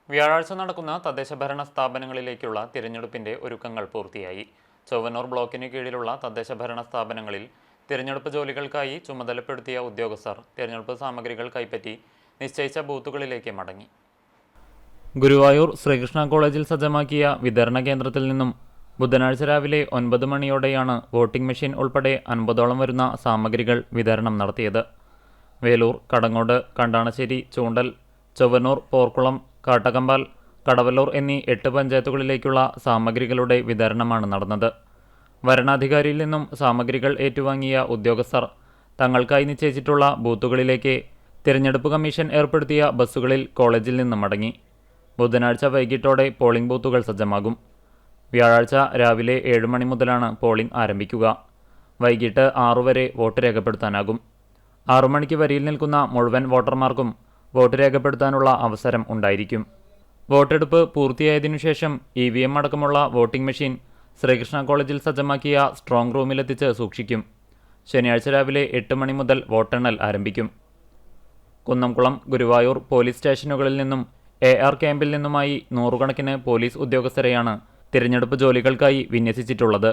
വ്യാഴാഴ്ച നടക്കുന്ന തദ്ദേശഭരണ സ്ഥാപനങ്ങളിലേക്കുള്ള തിരഞ്ഞെടുപ്പിന്റെ ഒരുക്കങ്ങൾ പൂർത്തിയായി. ചൊവ്വന്നൂർ ബ്ലോക്കിന് കീഴിലുള്ള തദ്ദേശഭരണ സ്ഥാപനങ്ങളിൽ തിരഞ്ഞെടുപ്പ് ജോലികൾക്കായി ചുമതലപ്പെടുത്തിയ ഉദ്യോഗസ്ഥർ തിരഞ്ഞെടുപ്പ് സാമഗ്രികൾ കൈപ്പറ്റി നിശ്ചയിച്ച ബൂത്തുകളിലേക്ക് മടങ്ങി. ഗുരുവായൂർ ശ്രീകൃഷ്ണ കോളേജിൽ സജ്ജമാക്കിയ വിതരണ കേന്ദ്രത്തിൽ നിന്നും ബുധനാഴ്ച രാവിലെ 9 മണിയോടെയാണ് വോട്ടിംഗ് മെഷീൻ ഉൾപ്പെടെ 50ഓളം വരുന്ന സാമഗ്രികൾ വിതരണം നടത്തിയത്. വേലൂർ, കടങ്ങോട്, കണ്ടാണശ്ശേരി, ചൂണ്ടൽ, ചൊവ്വന്നൂർ, പോർക്കുളം, കാട്ടകമ്പാൽ, കടവല്ലൂർ എന്നീ 8 പഞ്ചായത്തുകളിലേക്കുള്ള സാമഗ്രികളുടെ വിതരണമാണ് നടന്നത്. വരണാധികാരിയിൽ നിന്നും സാമഗ്രികൾ ഏറ്റുവാങ്ങിയ ഉദ്യോഗസ്ഥർ തങ്ങൾക്കായി നിശ്ചയിച്ചിട്ടുള്ള ബൂത്തുകളിലേക്ക് തിരഞ്ഞെടുപ്പ് കമ്മീഷൻ ഏർപ്പെടുത്തിയ ബസ്സുകളിൽ കോളേജിൽ നിന്ന് മടങ്ങി. ബുധനാഴ്ച വൈകിട്ടോടെ പോളിംഗ് ബൂത്തുകൾ സജ്ജമാകും. വ്യാഴാഴ്ച രാവിലെ 7 മണി മുതലാണ് പോളിംഗ് ആരംഭിക്കുക. വൈകിട്ട് 6 വരെ വോട്ട് രേഖപ്പെടുത്താനാകും. 6 മണിക്ക് വരിയിൽ നിൽക്കുന്ന മുഴുവൻ വോട്ടർമാർക്കും വോട്ട് രേഖപ്പെടുത്താനുള്ള അവസരം ഉണ്ടായിരിക്കും. വോട്ടെടുപ്പ് പൂർത്തിയായതിനു ശേഷം EVM അടക്കമുള്ള വോട്ടിംഗ് മെഷീൻ ശ്രീകൃഷ്ണ കോളേജിൽ സജ്ജമാക്കിയ സ്ട്രോങ് റൂമിലെത്തിച്ച് സൂക്ഷിക്കും. ശനിയാഴ്ച രാവിലെ 8 മണി മുതൽ വോട്ടെണ്ണൽ ആരംഭിക്കും. കുന്നംകുളം, ഗുരുവായൂർ പോലീസ് സ്റ്റേഷനുകളിൽ നിന്നും AR ക്യാമ്പിൽ നിന്നുമായി 100 കണക്കിന് പോലീസ് ഉദ്യോഗസ്ഥരെയാണ് തിരഞ്ഞെടുപ്പ് ജോലികൾക്കായി വിന്യസിച്ചിട്ടുള്ളത്.